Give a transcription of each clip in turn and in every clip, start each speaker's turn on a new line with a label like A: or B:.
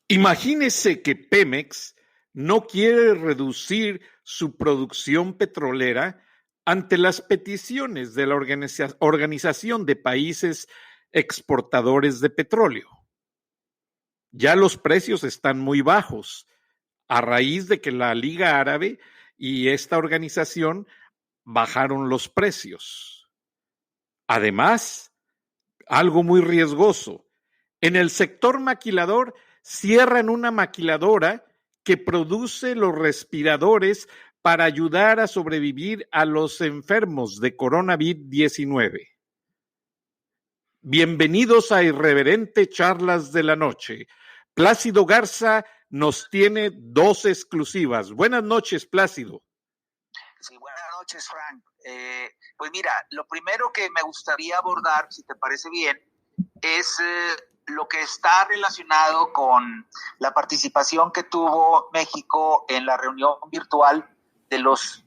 A: Imagínese que Pemex no quiere reducir su producción petrolera ante las peticiones de la Organización de Países Exportadores de Petróleo. Ya los precios están muy bajos a raíz de que la Liga Árabe y esta organización bajaron los precios. Además, algo muy riesgoso, en el sector maquilador cierran una maquiladora que produce los respiradores para ayudar a sobrevivir a los enfermos de coronavirus-19. Bienvenidos a Irreverente Charlas de la Noche. Plácido Garza nos tiene dos exclusivas. Buenas noches, Plácido.
B: Sí, buenas noches, Frank. Pues mira, lo primero que me gustaría abordar, si te parece bien, es lo que está relacionado con la participación que tuvo México en la reunión virtual de los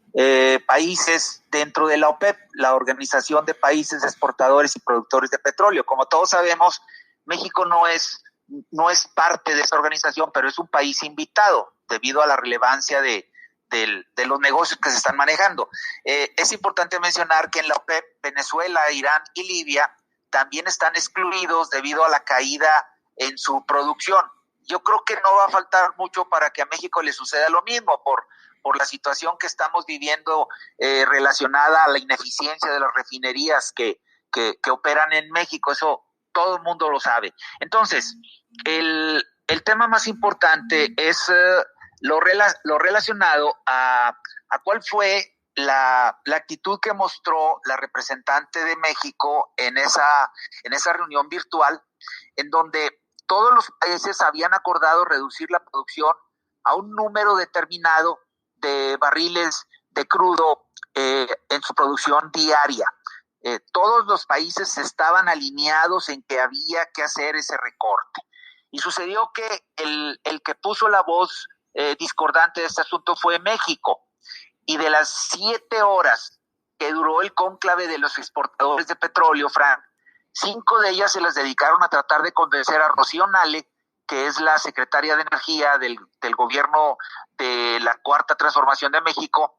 B: países dentro de la OPEP, la Organización de Países Exportadores y Productores de Petróleo. Como todos sabemos, México no es parte de esa organización, pero es un país invitado debido a la relevancia de los negocios que se están manejando. Es importante mencionar que en la OPEP, Venezuela, Irán y Libia también están excluidos debido a la caída en su producción. Yo creo que no va a faltar mucho para que a México le suceda lo mismo por la situación que estamos viviendo relacionada a la ineficiencia de las refinerías que operan en México. Eso todo el mundo lo sabe. Entonces, el tema más importante es lo relacionado a cuál fue la actitud que mostró la representante de México en esa reunión virtual, en donde todos los países habían acordado reducir la producción a un número determinado de barriles de crudo en su producción diaria. Todos los países estaban alineados en que había que hacer ese recorte. Y sucedió que el que puso la voz discordante de este asunto fue México. Y de las 7 horas que duró el cónclave de los exportadores de petróleo, Frank, 5 de ellas se las dedicaron a tratar de convencer a Rocío Nale, que es la secretaria de Energía del gobierno de la Cuarta Transformación de México,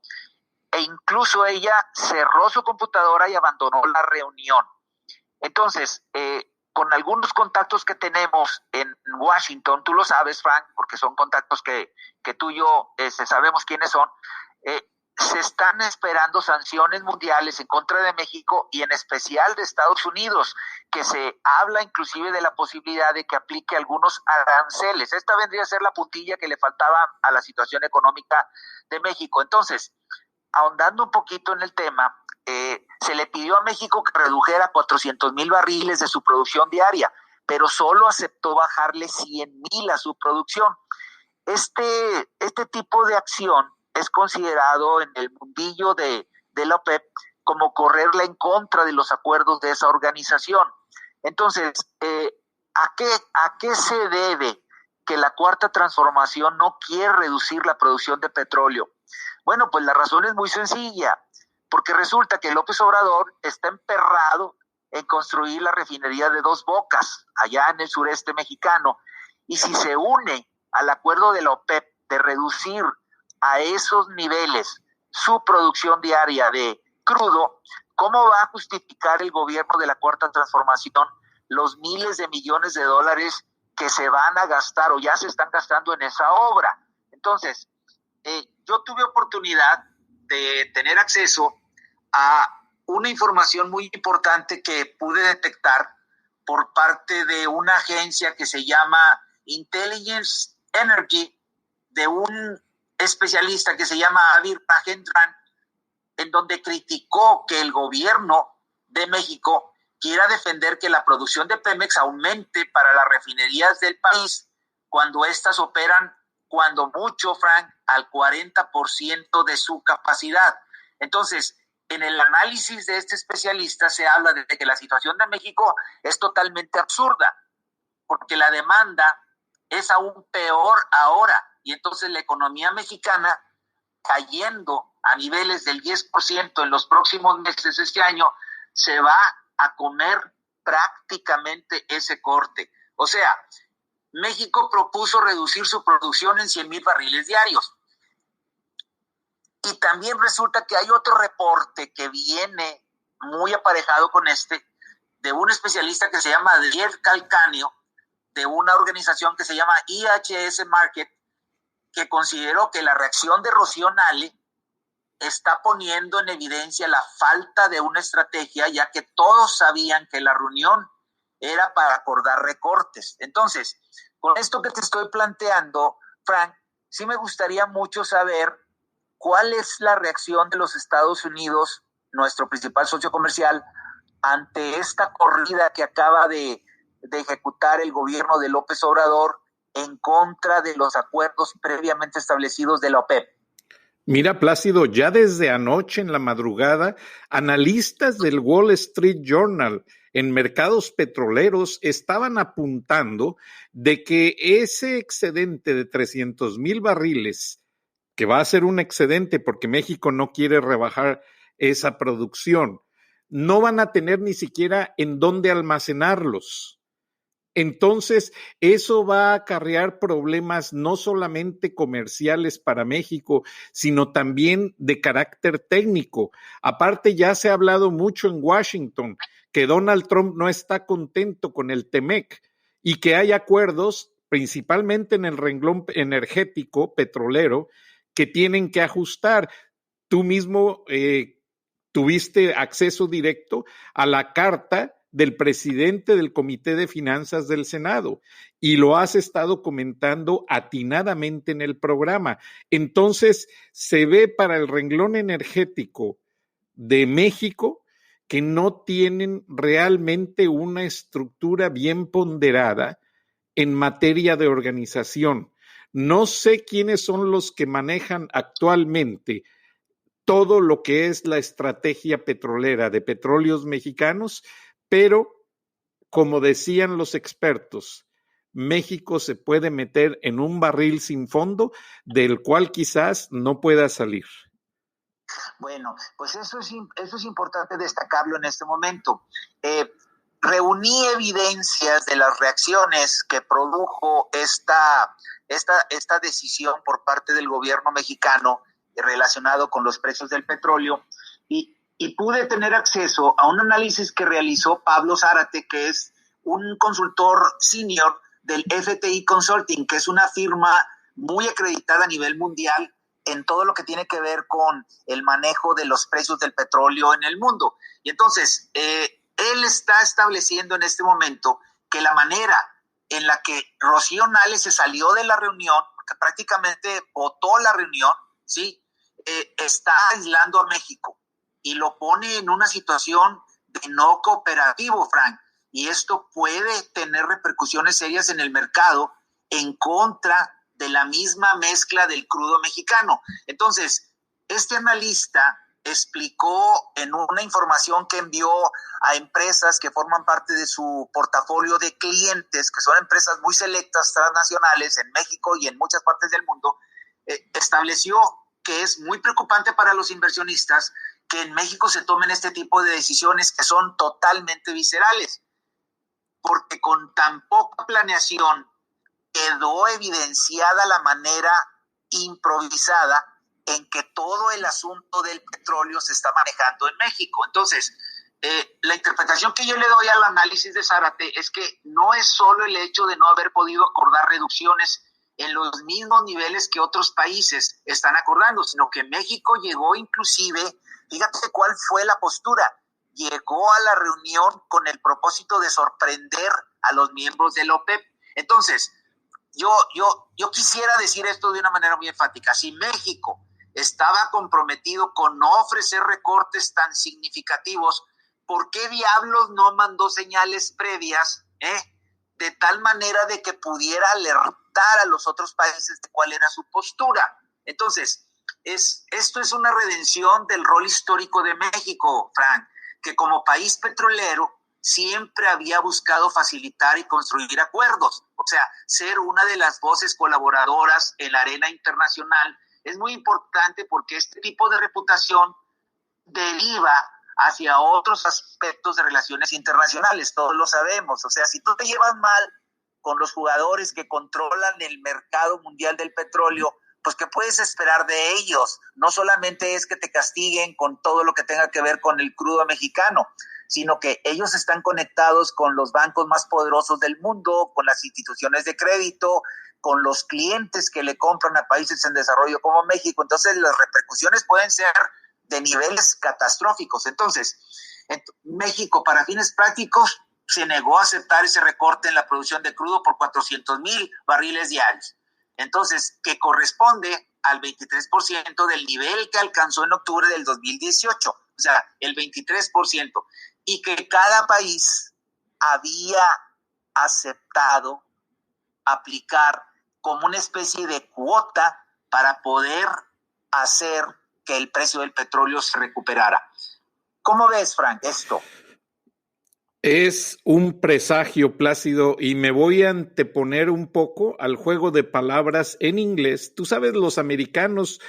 B: e incluso ella cerró su computadora y abandonó la reunión. Entonces, con algunos contactos que tenemos en Washington, tú lo sabes, Frank, porque son contactos que tú y yo sabemos quiénes son, se están esperando sanciones mundiales en contra de México y en especial de Estados Unidos, que se habla inclusive de la posibilidad de que aplique algunos aranceles. Esta vendría a ser la puntilla que le faltaba a la situación económica de México. Entonces, ahondando un poquito en el tema, se le pidió a México que redujera 400,000 barriles de su producción diaria, pero solo aceptó bajarle 100,000 a su producción. Este tipo de acción es considerado en el mundillo de la OPEP como correrla en contra de los acuerdos de esa organización. Entonces, ¿a qué se debe que la Cuarta Transformación no quiere reducir la producción de petróleo? Bueno, pues la razón es muy sencilla, porque resulta que López Obrador está emperrado en construir la refinería de Dos Bocas, allá en el sureste mexicano, y si se une al acuerdo de la OPEP de reducir a esos niveles su producción diaria de crudo, ¿cómo va a justificar el gobierno de la Cuarta Transformación los miles de millones de dólares que se van a gastar o ya se están gastando en esa obra? Entonces, yo tuve oportunidad de tener acceso a una información muy importante que pude detectar por parte de una agencia que se llama Intelligence Energy, de un especialista que se llama Avir Rajendran, en donde criticó que el gobierno de México quiera defender que la producción de Pemex aumente para las refinerías del país cuando éstas operan, cuando mucho, Frank, al 40% de su capacidad. Entonces, en el análisis de este especialista se habla de que la situación de México es totalmente absurda, porque la demanda es aún peor ahora, y entonces la economía mexicana cayendo a niveles del 10% en los próximos meses de este año, se va a comer prácticamente ese corte. O sea, México propuso reducir su producción en 100,000 barriles diarios. Y también resulta que hay otro reporte que viene muy aparejado con este, de un especialista que se llama Adriel Calcanio, de una organización que se llama IHS Markit, que consideró que la reacción de Rocío Nale está poniendo en evidencia la falta de una estrategia, ya que todos sabían que la reunión era para acordar recortes. Entonces, con esto que te estoy planteando, Frank, sí me gustaría mucho saber cuál es la reacción de los Estados Unidos, nuestro principal socio comercial, ante esta corrida que acaba de ejecutar el gobierno de López Obrador en contra de los acuerdos previamente establecidos de la OPEP.
A: Mira, Plácido, ya desde anoche en la madrugada, analistas del Wall Street Journal en mercados petroleros estaban apuntando de que ese excedente de 300,000 barriles, que va a ser un excedente porque México no quiere rebajar esa producción, no van a tener ni siquiera en dónde almacenarlos. Entonces, eso va a acarrear problemas no solamente comerciales para México, sino también de carácter técnico. Aparte, ya se ha hablado mucho en Washington que Donald Trump no está contento con el TEMEC y que hay acuerdos, principalmente en el renglón energético petrolero, que tienen que ajustar. Tú mismo tuviste acceso directo a la carta del presidente del Comité de Finanzas del Senado y lo has estado comentando atinadamente en el programa. Entonces, se ve para el renglón energético de México que no tienen realmente una estructura bien ponderada en materia de organización. No sé quiénes son los que manejan actualmente todo lo que es la estrategia petrolera de Petróleos Mexicanos, pero como decían los expertos, México se puede meter en un barril sin fondo del cual quizás no pueda salir.
B: Bueno, pues eso es importante destacarlo en este momento. Reuní evidencias de las reacciones que produjo esta decisión por parte del gobierno mexicano relacionado con los precios del petróleo y pude tener acceso a un análisis que realizó Pablo Zárate, que es un consultor senior del FTI Consulting, que es una firma muy acreditada a nivel mundial en todo lo que tiene que ver con el manejo de los precios del petróleo en el mundo. Y entonces, él está estableciendo en este momento que la manera en la que Rocío Nale se salió de la reunión, porque prácticamente votó la reunión, ¿sí? Está aislando a México y lo pone en una situación de no cooperativo, Frank. Y esto puede tener repercusiones serias en el mercado en contra de la misma mezcla del crudo mexicano. Entonces, este analista explicó en una información que envió a empresas que forman parte de su portafolio de clientes, que son empresas muy selectas transnacionales en México y en muchas partes del mundo, estableció que es muy preocupante para los inversionistas que en México se tomen este tipo de decisiones que son totalmente viscerales, porque con tan poca planeación quedó evidenciada la manera improvisada en que todo el asunto del petróleo se está manejando en México. Entonces, la interpretación que yo le doy al análisis de Zárate es que no es solo el hecho de no haber podido acordar reducciones en los mismos niveles que otros países están acordando, sino que México llegó inclusive, fíjate cuál fue la postura, llegó a la reunión con el propósito de sorprender a los miembros de la OPEP. Entonces, yo quisiera decir esto de una manera muy enfática. Si México estaba comprometido con no ofrecer recortes tan significativos, ¿por qué diablos no mandó señales previas, de tal manera de que pudiera alertar a los otros países de cuál era su postura? Entonces, esto es una redención del rol histórico de México, Frank, que como país petrolero siempre había buscado facilitar y construir acuerdos. O sea, ser una de las voces colaboradoras en la arena internacional es muy importante porque este tipo de reputación deriva hacia otros aspectos de relaciones internacionales, todos lo sabemos. O sea, si tú te llevas mal con los jugadores que controlan el mercado mundial del petróleo, pues ¿qué puedes esperar de ellos? No solamente es que te castiguen con todo lo que tenga que ver con el crudo mexicano, sino que ellos están conectados con los bancos más poderosos del mundo, con las instituciones de crédito, con los clientes que le compran a países en desarrollo como México. Entonces las repercusiones pueden ser de niveles catastróficos. Entonces, México, para fines prácticos, se negó a aceptar ese recorte en la producción de crudo por 400,000 barriles diarios. Entonces, que corresponde al 23% del nivel que alcanzó en octubre del 2018, o sea, el 23%, y que cada país había aceptado aplicar como una especie de cuota para poder hacer que el precio del petróleo se recuperara. ¿Cómo ves, Frank, esto?
A: Es un presagio, Plácido, y me voy a anteponer un poco al juego de palabras en inglés. Tú sabes, los americanos,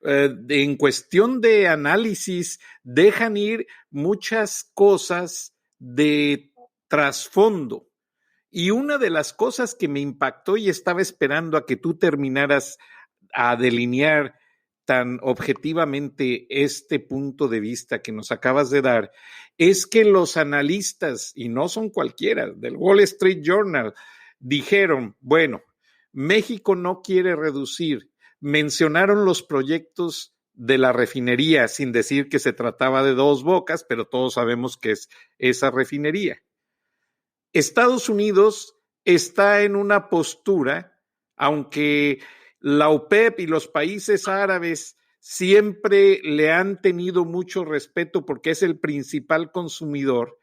A: en cuestión de análisis, dejan ir muchas cosas de trasfondo. Y una de las cosas que me impactó y estaba esperando a que tú terminaras a delinear tan objetivamente este punto de vista que nos acabas de dar, es que los analistas, y no son cualquiera, del Wall Street Journal, dijeron, bueno, México no quiere reducir, mencionaron los proyectos de la refinería, sin decir que se trataba de Dos Bocas, pero todos sabemos que es esa refinería. Estados Unidos está en una postura, aunque la OPEP y los países árabes siempre le han tenido mucho respeto porque es el principal consumidor,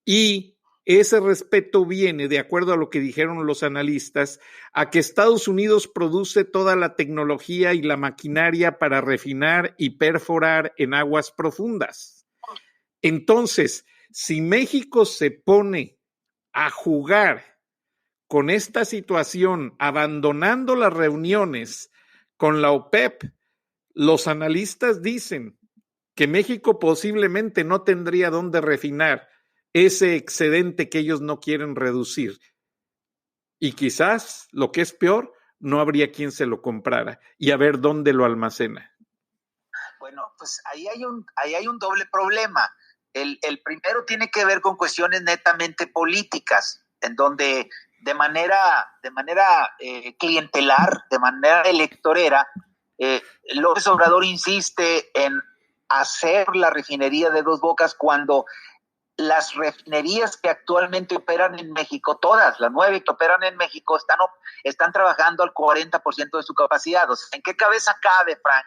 A: y ese respeto viene, de acuerdo a lo que dijeron los analistas, a que Estados Unidos produce toda la tecnología y la maquinaria para refinar y perforar en aguas profundas. Entonces, si México se pone a jugar con esta situación, abandonando las reuniones con la OPEP, los analistas dicen que México posiblemente no tendría dónde refinar ese excedente que ellos no quieren reducir. Y quizás, lo que es peor, no habría quien se lo comprara y a ver dónde lo almacena.
B: Bueno, pues ahí hay un doble problema. El primero tiene que ver con cuestiones netamente políticas, en donde de manera clientelar, de manera electorera, López Obrador insiste en hacer la refinería de Dos Bocas cuando las refinerías que actualmente operan en México, todas las 9 que operan en México, están trabajando al 40% de su capacidad. O sea, ¿en qué cabeza cabe, Frank,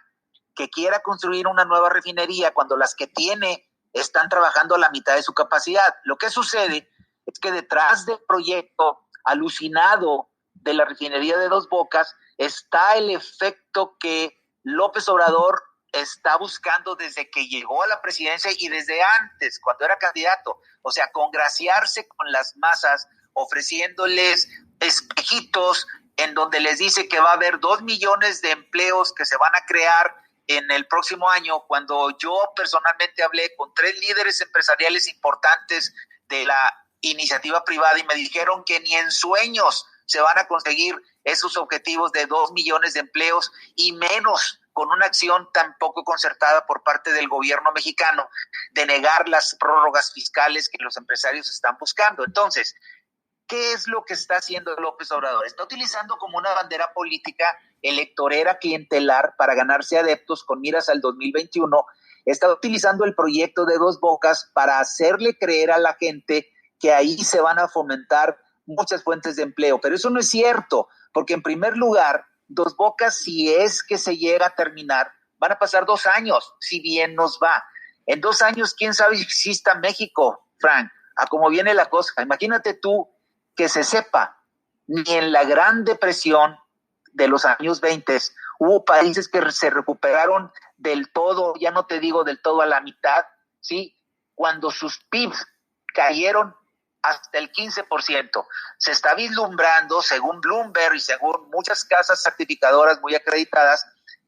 B: que quiera construir una nueva refinería cuando las que tiene están trabajando a la mitad de su capacidad? Lo que sucede es que detrás del proyecto alucinado de la refinería de Dos Bocas está el efecto que López Obrador está buscando desde que llegó a la presidencia y desde antes, cuando era candidato. O sea, congraciarse con las masas, ofreciéndoles espejitos en donde les dice que va a haber 2 millones de empleos que se van a crear en el próximo año, cuando yo personalmente hablé con 3 líderes empresariales importantes de la iniciativa privada y me dijeron que ni en sueños se van a conseguir esos objetivos de 2 millones de empleos, y menos con una acción tan poco concertada por parte del gobierno mexicano de negar las prórrogas fiscales que los empresarios están buscando. Entonces, ¿qué es lo que está haciendo López Obrador? Está utilizando como una bandera política electorera clientelar para ganarse adeptos con miras al 2021. Está utilizando el proyecto de Dos Bocas para hacerle creer a la gente que ahí se van a fomentar muchas fuentes de empleo. Pero eso no es cierto, porque en primer lugar, Dos Bocas, si es que se llega a terminar, van a pasar 2 años, si bien nos va. En 2 años, ¿quién sabe si exista México, Frank? A cómo viene la cosa. Imagínate tú que se sepa, ni en la Gran Depresión de los años 20 hubo países que se recuperaron del todo, ya no te digo del todo, a la mitad, ¿sí? Cuando sus PIBs cayeron hasta el 15%. Se está vislumbrando, según Bloomberg y según muchas casas certificadoras muy acreditadas,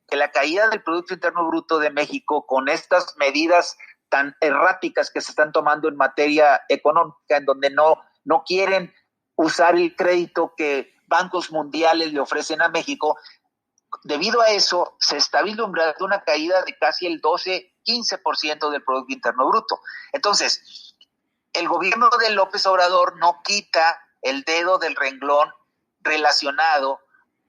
B: que la caída del Producto Interno Bruto de México, con estas medidas tan erráticas que se están tomando en materia económica, en donde no quieren usar el crédito que bancos mundiales le ofrecen a México. Debido a eso, se está vislumbrando una caída de casi el 12-15% del Producto Interno Bruto. Entonces, el gobierno de López Obrador no quita el dedo del renglón relacionado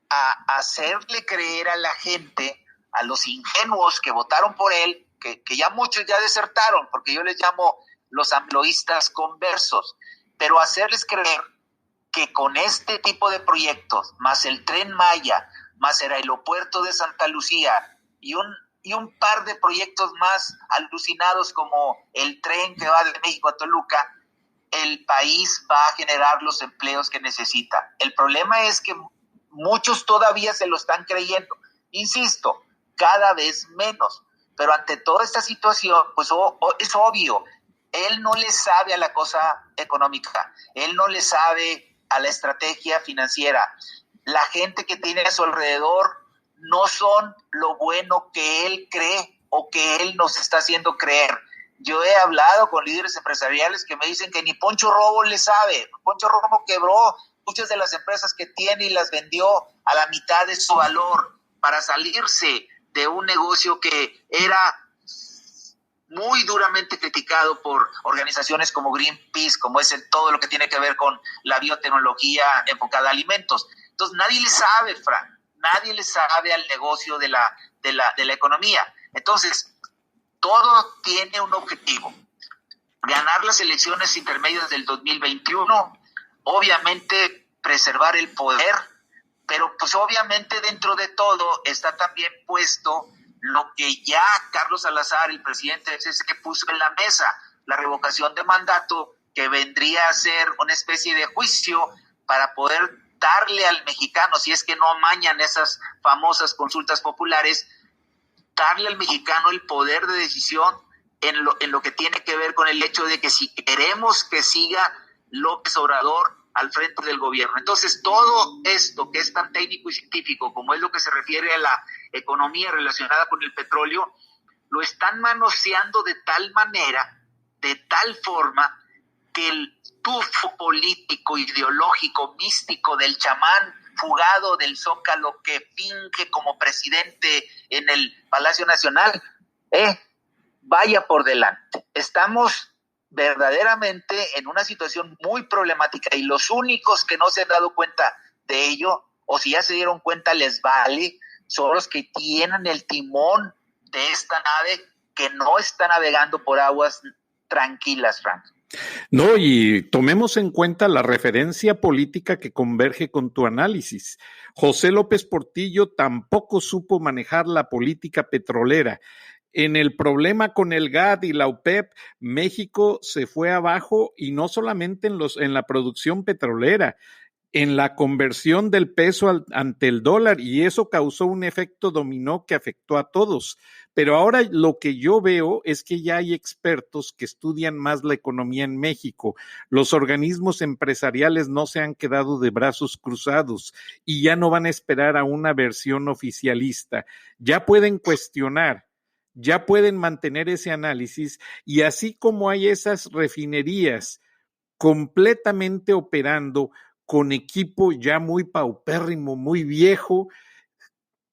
B: a hacerle creer a la gente, a los ingenuos que votaron por él, que ya muchos ya desertaron, porque yo les llamo los amloístas conversos, pero hacerles creer que con este tipo de proyectos, más el Tren Maya, más el aeropuerto de Santa Lucía y un par de proyectos más alucinados como el tren que va de México a Toluca, el país va a generar los empleos que necesita. El problema es que muchos todavía se lo están creyendo. Insisto, cada vez menos. Pero ante toda esta situación, pues es obvio, él no le sabe a la cosa económica, él no le sabe a la estrategia financiera. La gente que tiene a su alrededor no son lo bueno que él cree o que él nos está haciendo creer. Yo he hablado con líderes empresariales que me dicen que ni Poncho Robo le sabe. Poncho Robo quebró muchas de las empresas que tiene y las vendió a la mitad de su valor para salirse de un negocio que era muy duramente criticado por organizaciones como Greenpeace, como es todo lo que tiene que ver con la biotecnología enfocada a alimentos. Entonces nadie le sabe, Frank, nadie le sabe al negocio de la economía. Entonces, todo tiene un objetivo: ganar las elecciones intermedias del 2021, obviamente preservar el poder, pero pues obviamente dentro de todo está también puesto lo que ya Carlos Salazar, el presidente del CC, puso en la mesa, la revocación de mandato, que vendría a ser una especie de juicio para poder darle al mexicano, si es que no amañan esas famosas consultas populares, darle al mexicano el poder de decisión en lo que tiene que ver con el hecho de que si queremos que siga López Obrador al frente del gobierno. Entonces, todo esto que es tan técnico y científico, como es lo que se refiere a la economía relacionada con el petróleo, lo están manoseando de tal manera, de tal forma, que el tufo político, ideológico, místico del chamán fugado del Zócalo que finge como presidente en el Palacio Nacional, vaya por delante. Estamos verdaderamente en una situación muy problemática y los únicos que no se han dado cuenta de ello, o si ya se dieron cuenta les vale, son los que tienen el timón de esta nave que no está navegando por aguas tranquilas, Frank.
A: No, y tomemos en cuenta la referencia política que converge con tu análisis. José López Portillo tampoco supo manejar la política petrolera. En el problema con el GATT y la OPEP, México se fue abajo y no solamente en la producción petrolera, en la conversión del peso ante el dólar, y eso causó un efecto dominó que afectó a todos. Pero ahora lo que yo veo es que ya hay expertos que estudian más la economía en México. Los organismos empresariales no se han quedado de brazos cruzados y ya no van a esperar a una versión oficialista. Ya pueden cuestionar, ya pueden mantener ese análisis, y así como hay esas refinerías completamente operando con equipo ya muy paupérrimo, muy viejo,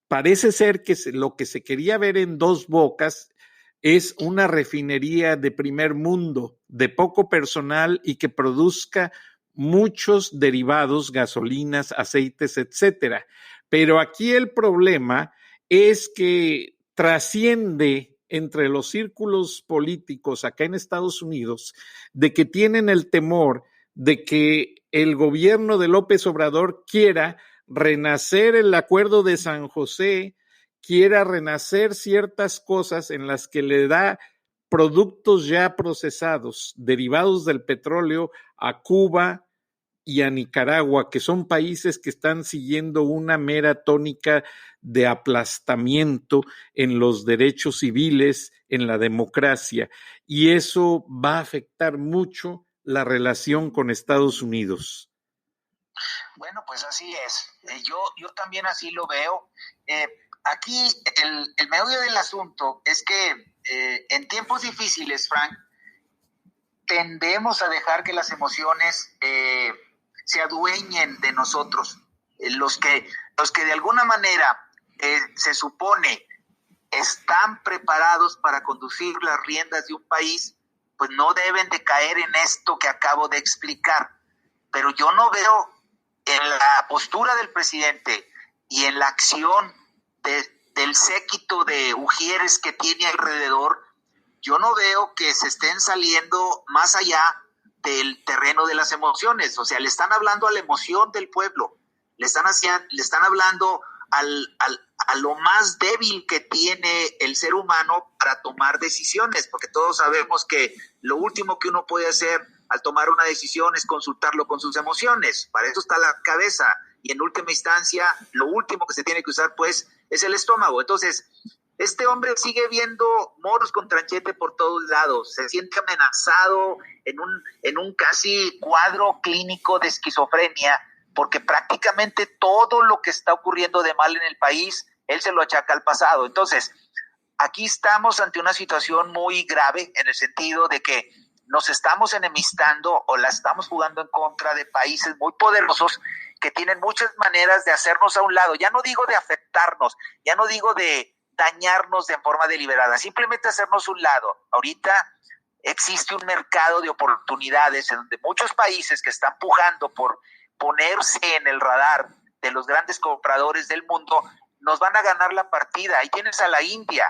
A: parece ser que lo que se quería ver en Dos Bocas es una refinería de primer mundo, de poco personal y que produzca muchos derivados, gasolinas, aceites, etcétera. Pero aquí el problema es que trasciende entre los círculos políticos acá en Estados Unidos de que tienen el temor de que el gobierno de López Obrador quiera renacer el acuerdo de San José, quiera renacer ciertas cosas en las que le da productos ya procesados, derivados del petróleo, a Cuba y a Nicaragua, que son países que están siguiendo una mera tónica de aplastamiento en los derechos civiles, en la democracia, y eso va a afectar mucho la relación con Estados Unidos.
B: Bueno, pues así es. Yo también así lo veo. Aquí el meollo del asunto es que en tiempos difíciles, Frank, tendemos a dejar que las emociones se adueñen de nosotros. Los que de alguna manera se supone están preparados para conducir las riendas de un país, pues no deben de caer en esto que acabo de explicar. Pero yo no veo en la postura del presidente y en la acción del séquito de ujieres que tiene alrededor, yo no veo que se estén saliendo más allá del terreno de las emociones. O sea, le están hablando a la emoción del pueblo, le están hablando a lo más débil que tiene el ser humano para tomar decisiones, porque todos sabemos que lo último que uno puede hacer al tomar una decisión es consultarlo con sus emociones. Para eso está la cabeza, y en última instancia lo último que se tiene que usar pues es el estómago. Entonces este hombre sigue viendo moros con tranchete por todos lados, se siente amenazado en un casi cuadro clínico de esquizofrenia, porque prácticamente todo lo que está ocurriendo de mal en el país, él se lo achaca al pasado. Entonces, aquí estamos ante una situación muy grave en el sentido de que nos estamos enemistando o la estamos jugando en contra de países muy poderosos que tienen muchas maneras de hacernos a un lado. Ya no digo de afectarnos, ya no digo de dañarnos de forma deliberada, simplemente hacernos un lado. Ahorita existe un mercado de oportunidades en donde muchos países que están pujando por ponerse en el radar de los grandes compradores del mundo, nos van a ganar la partida. Ahí tienes a la India,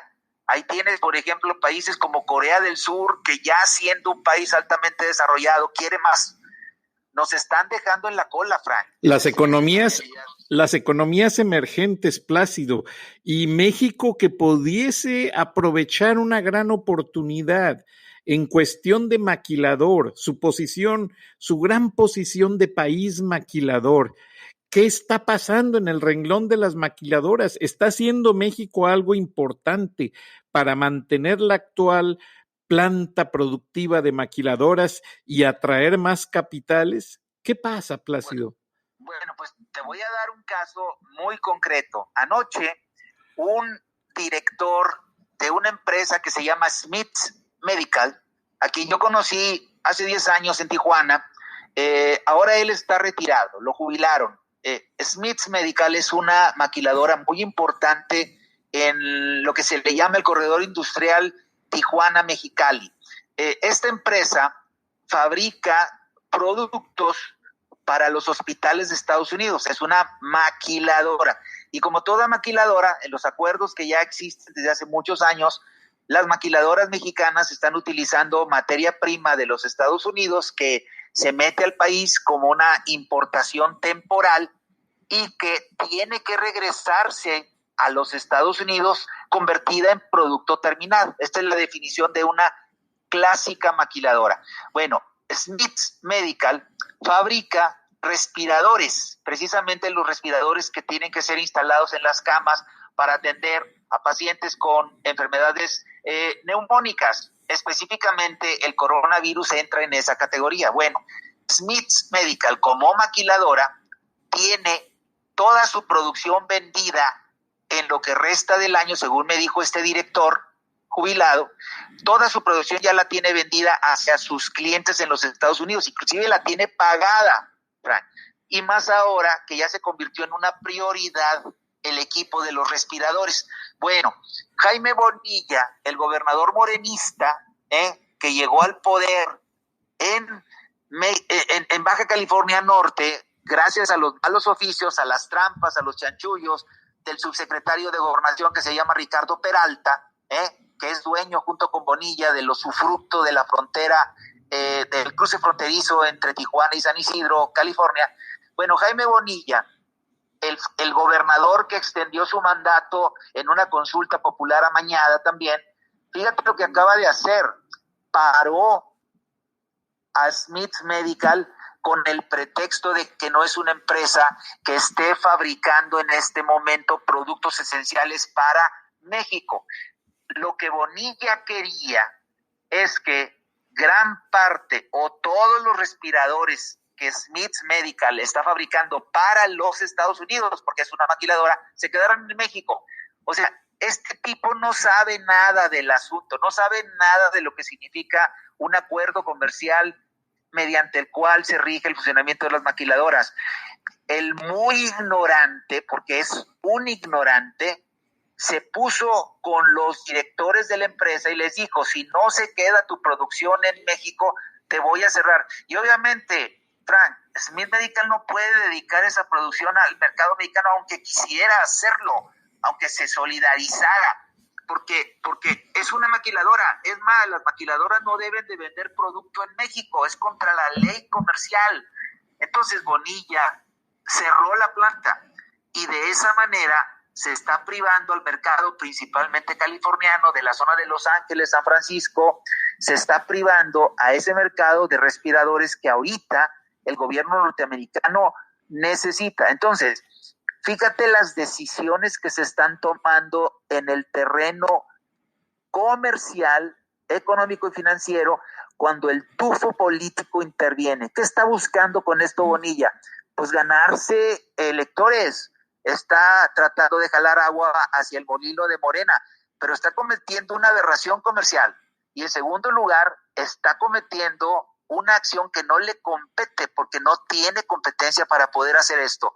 B: ahí tienes, por ejemplo, países como Corea del Sur, que ya siendo un país altamente desarrollado, quiere más. Nos están dejando en la cola, Frank.
A: Las economías emergentes, Plácido, y México que pudiese aprovechar una gran oportunidad en cuestión de maquilador, su gran posición de país maquilador. ¿Qué está pasando en el renglón de las maquiladoras? ¿Está haciendo México algo importante para mantener la actual planta productiva de maquiladoras y atraer más capitales? ¿Qué pasa, Plácido?
B: Bueno, pues te voy a dar un caso muy concreto. Anoche, un director de una empresa que se llama Smiths Medical, a quien yo conocí hace 10 años en Tijuana, ahora él está retirado, lo jubilaron. Smiths Medical es una maquiladora muy importante en lo que se le llama el corredor industrial Tijuana-Mexicali. Esta empresa fabrica productos para los hospitales de Estados Unidos, es una maquiladora. Y como toda maquiladora, en los acuerdos que ya existen desde hace muchos años, las maquiladoras mexicanas están utilizando materia prima de los Estados Unidos que se mete al país como una importación temporal y que tiene que regresarse a los Estados Unidos convertida en producto terminado. Esta es la definición de una clásica maquiladora. Bueno, Smiths Medical fabrica respiradores, precisamente los respiradores que tienen que ser instalados en las camas para atender a pacientes con enfermedades neumónicas. Específicamente el coronavirus entra en esa categoría. Bueno, Smiths Medical como maquiladora tiene toda su producción vendida en lo que resta del año, según me dijo este director jubilado, toda su producción ya la tiene vendida hacia sus clientes en los Estados Unidos, inclusive la tiene pagada, Frank. Y más ahora que ya se convirtió en una prioridad el equipo de los respiradores. Bueno, Jaime Bonilla, el gobernador morenista, que llegó al poder en Baja California Norte, gracias a los malos oficios, a las trampas, a los chanchullos del subsecretario de Gobernación que se llama Ricardo Peralta, que es dueño junto con Bonilla del usufructo de la frontera, del cruce fronterizo entre Tijuana y San Isidro, California. Bueno, Jaime Bonilla, el gobernador que extendió su mandato en una consulta popular amañada también, fíjate lo que acaba de hacer, paró a Smiths Medical con el pretexto de que no es una empresa que esté fabricando en este momento productos esenciales para México. Lo que Bonilla quería es que gran parte o todos los respiradores que Smiths Medical está fabricando para los Estados Unidos, porque es una maquiladora, se quedaran en México. O sea, este tipo no sabe nada del asunto, no sabe nada de lo que significa un acuerdo comercial mediante el cual se rige el funcionamiento de las maquiladoras. El muy ignorante, porque es un ignorante, se puso con los directores de la empresa y les dijo, si no se queda tu producción en México, te voy a cerrar. Y obviamente, Frank, Smith Medical no puede dedicar esa producción al mercado mexicano, aunque quisiera hacerlo, aunque se solidarizara, porque es una maquiladora. Es más, las maquiladoras no deben de vender producto en México, es contra la ley comercial. Entonces Bonilla cerró la planta y de esa manera se está privando al mercado principalmente californiano, de la zona de Los Ángeles, San Francisco, se está privando a ese mercado de respiradores que ahorita el gobierno norteamericano necesita. Entonces, fíjate las decisiones que se están tomando en el terreno comercial, económico y financiero cuando el tufo político interviene. ¿Qué está buscando con esto Bonilla? Pues ganarse electores. Está tratando de jalar agua hacia el molino de Morena, pero está cometiendo una aberración comercial. Y en segundo lugar, está cometiendo una acción que no le compete porque no tiene competencia para poder hacer esto.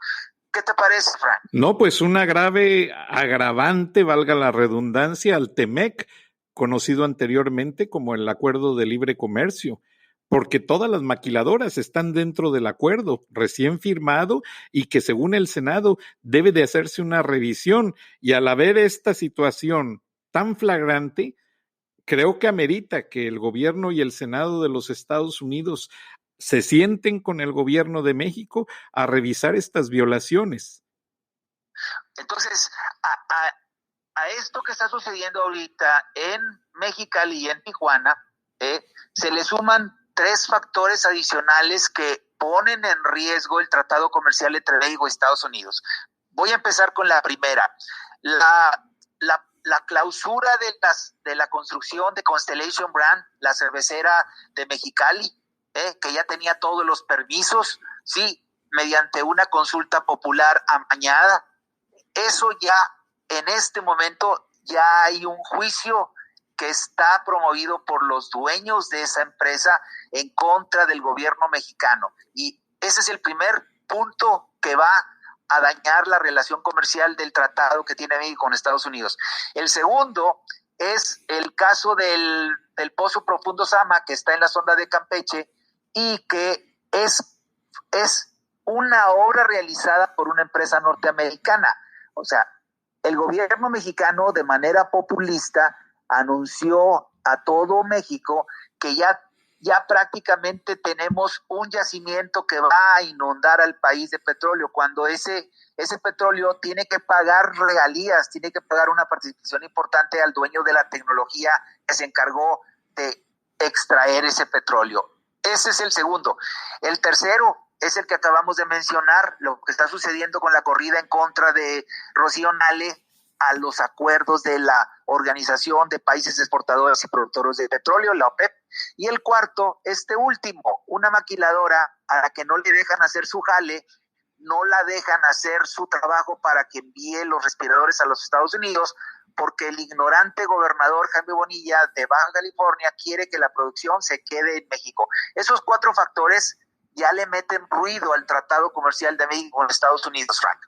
B: ¿Qué te parece, Frank?
A: No, pues una grave agravante, valga la redundancia, al TEMEC, conocido anteriormente como el Acuerdo de Libre Comercio, porque todas las maquiladoras están dentro del acuerdo recién firmado y que según el Senado debe de hacerse una revisión. Y al haber esta situación tan flagrante, creo que amerita que el gobierno y el Senado de los Estados Unidos se sienten con el gobierno de México a revisar estas violaciones.
B: Entonces, a esto que está sucediendo ahorita en Mexicali y en Tijuana, se le suman 3 factores adicionales que ponen en riesgo el tratado comercial entre México y Estados Unidos. Voy a empezar con la primera. La clausura de la construcción de Constellation Brand, la cervecera de Mexicali, que ya tenía todos los permisos, sí, mediante una consulta popular amañada. Eso ya, en este momento, ya hay un juicio que está promovido por los dueños de esa empresa en contra del gobierno mexicano. Y ese es el primer punto que va a dañar la relación comercial del tratado que tiene México con Estados Unidos. El segundo es el caso del Pozo Profundo Sama, que está en la zona de Campeche y que es una obra realizada por una empresa norteamericana. O sea, el gobierno mexicano de manera populista anunció a todo México que ya prácticamente tenemos un yacimiento que va a inundar al país de petróleo, cuando ese petróleo tiene que pagar regalías, tiene que pagar una participación importante al dueño de la tecnología que se encargó de extraer ese petróleo. Ese es el segundo. El tercero es el que acabamos de mencionar, lo que está sucediendo con la corrida en contra de Rocío Nale a los acuerdos de la Organización de Países Exportadores y Productores de Petróleo, la OPEP. Y el cuarto, último, una maquiladora a la que no le dejan hacer su jale, no la dejan hacer su trabajo para que envíe los respiradores a los Estados Unidos, porque el ignorante gobernador Jaime Bonilla de Baja California quiere que la producción se quede en México. Esos 4 factores ya le meten ruido al Tratado Comercial de México con Estados Unidos, Frank.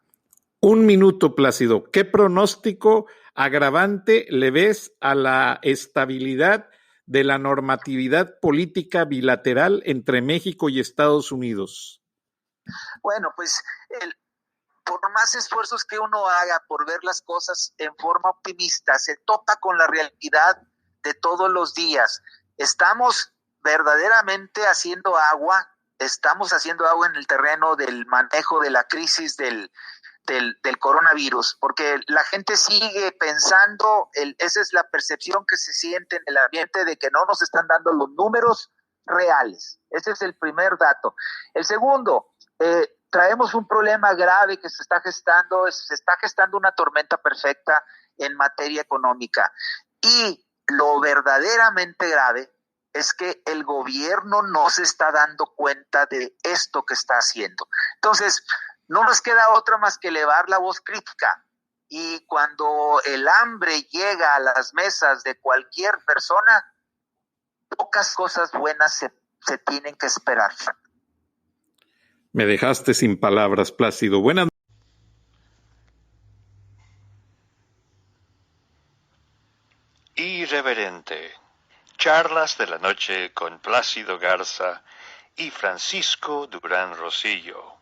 A: Un minuto, Plácido. ¿Qué pronóstico agravante le ves a la estabilidad de la normatividad política bilateral entre México y Estados Unidos?
B: Bueno, pues por más esfuerzos que uno haga por ver las cosas en forma optimista, se topa con la realidad de todos los días. Estamos verdaderamente haciendo agua en el terreno del manejo de la crisis del coronavirus, porque la gente sigue pensando, esa es la percepción que se siente en el ambiente de que no nos están dando los números reales. Ese es el primer dato. El segundo, traemos un problema grave que se está gestando una tormenta perfecta en materia económica. Y lo verdaderamente grave es que el gobierno no se está dando cuenta de esto que está haciendo. Entonces, no nos queda otra más que elevar la voz crítica. Y cuando el hambre llega a las mesas de cualquier persona, pocas cosas buenas se tienen que esperar.
A: Me dejaste sin palabras, Plácido. Buenas noches.
C: Irreverente. Charlas de la noche con Plácido Garza y Francisco Durán Rosillo.